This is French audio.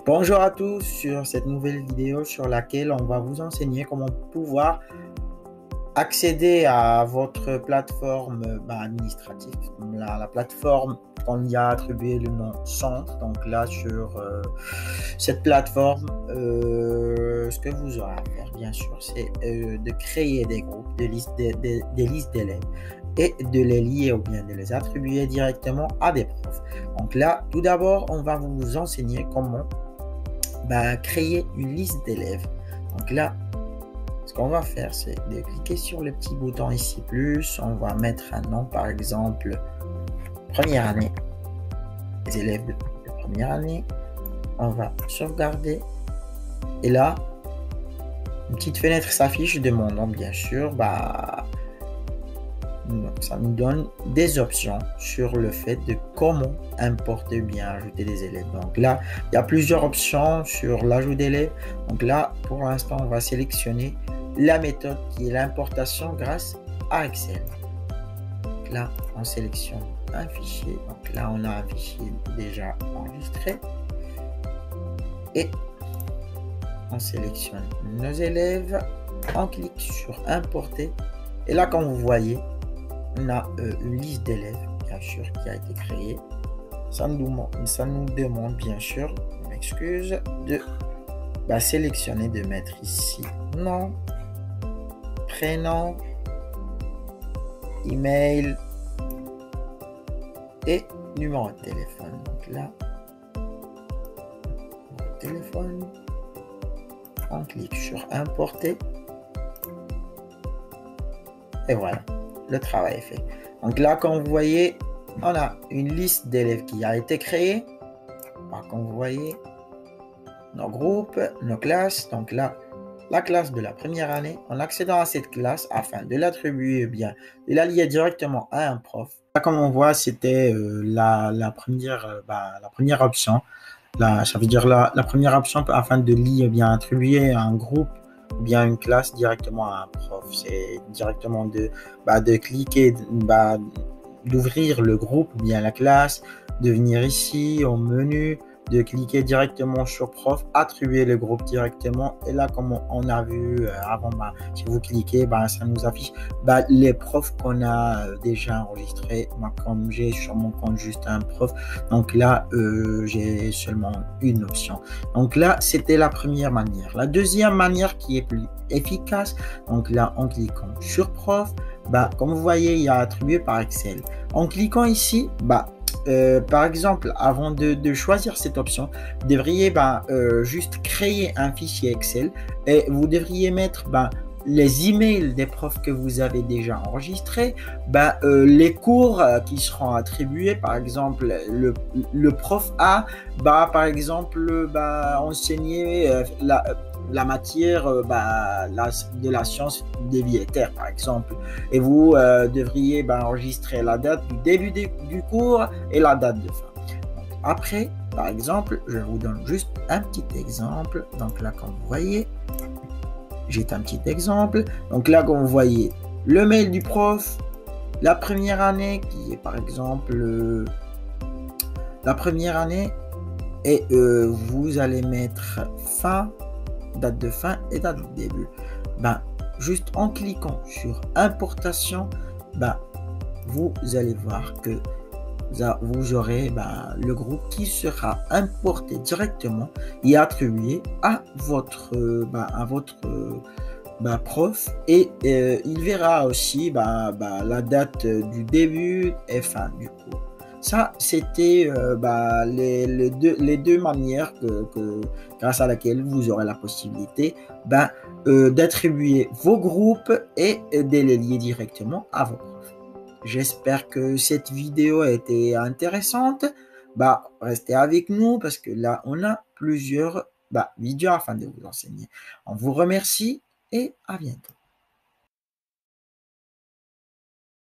Bonjour à tous sur cette nouvelle vidéo sur laquelle on va vous enseigner comment pouvoir accéder à votre plateforme administrative, la plateforme qu'on y a attribué le nom Centre. Donc là sur cette plateforme, ce que vous aurez à faire bien sûr, c'est de créer des groupes, des listes d'élèves et de les lier ou bien de les attribuer directement à des profs. Donc là, tout d'abord, on va vous enseigner comment créer une liste d'élèves. Donc là, ce qu'on va faire, c'est de cliquer sur le petit bouton ici plus. On va mettre un nom, par exemple, première année. Les élèves de première année. On va sauvegarder. Et là, une petite fenêtre s'affiche de mon nom, bien sûr. Ça nous donne des options sur le fait de comment importer ou bien ajouter des élèves. Donc là, il y a plusieurs options sur l'ajout d'élèves. Donc là, pour l'instant, on va sélectionner la méthode qui est l'importation grâce à Excel. Donc là, on sélectionne un fichier. Donc là, on a un fichier déjà enregistré. Et on sélectionne nos élèves. On clique sur importer. Et là, comme vous voyez, on a une liste d'élèves, bien sûr, qui a été créée. Ça nous demande, bien sûr, je m'excuse, de sélectionner, de mettre ici nom, prénom, email et numéro de téléphone. Donc là, téléphone, on clique sur importer. Et voilà. Le travail est fait. Donc là, comme vous voyez, on a une liste d'élèves qui a été créée. Comme vous voyez, nos groupes, nos classes. Donc là, la classe de la première année, en accédant à cette classe, afin de l'attribuer bien, de la lier directement à un prof. Là, comme on voit, c'était la première option. Là, ça veut dire la première option afin de lier bien attribuer un groupe bien une classe directement à un prof. C'est directement de cliquer, d'ouvrir le groupe ou bien la classe, de venir ici au menu, de cliquer directement sur prof, attribuer le groupe directement. Et là, comme on a vu avant, si vous cliquez, ça nous affiche les profs qu'on a déjà enregistrés. Moi, comme j'ai sur mon compte juste un prof, donc là, j'ai seulement une option. Donc là, c'était la première manière. La deuxième manière qui est plus efficace, donc là, en cliquant sur prof, comme vous voyez, il y a attribué par Excel. En cliquant ici, par exemple, avant de choisir cette option, vous devriez juste créer un fichier Excel et vous devriez mettre les emails des profs que vous avez déjà enregistrés, les cours qui seront attribués, par exemple, le prof A, par exemple, enseigner la matière de la science des vies et terres, par exemple. Et vous devriez enregistrer la date du début du cours et la date de fin. Donc, après, par exemple, je vous donne juste un petit exemple. Donc là, comme vous voyez, j'ai un petit exemple. Donc là, comme vous voyez, le mail du prof, la première année, qui est par exemple la première année, et vous allez mettre fin, date de fin et date de début. Juste en cliquant sur importation, vous allez voir que vous aurez le groupe qui sera importé directement et attribué à votre prof, et il verra aussi la date du début et fin du cours. Ça, c'était les deux manières grâce à laquelle vous aurez la possibilité d'attribuer vos groupes et de les lier directement à vos profs. J'espère que cette vidéo a été intéressante. Restez avec nous parce que là, on a plusieurs vidéos afin de vous enseigner. On vous remercie et à bientôt.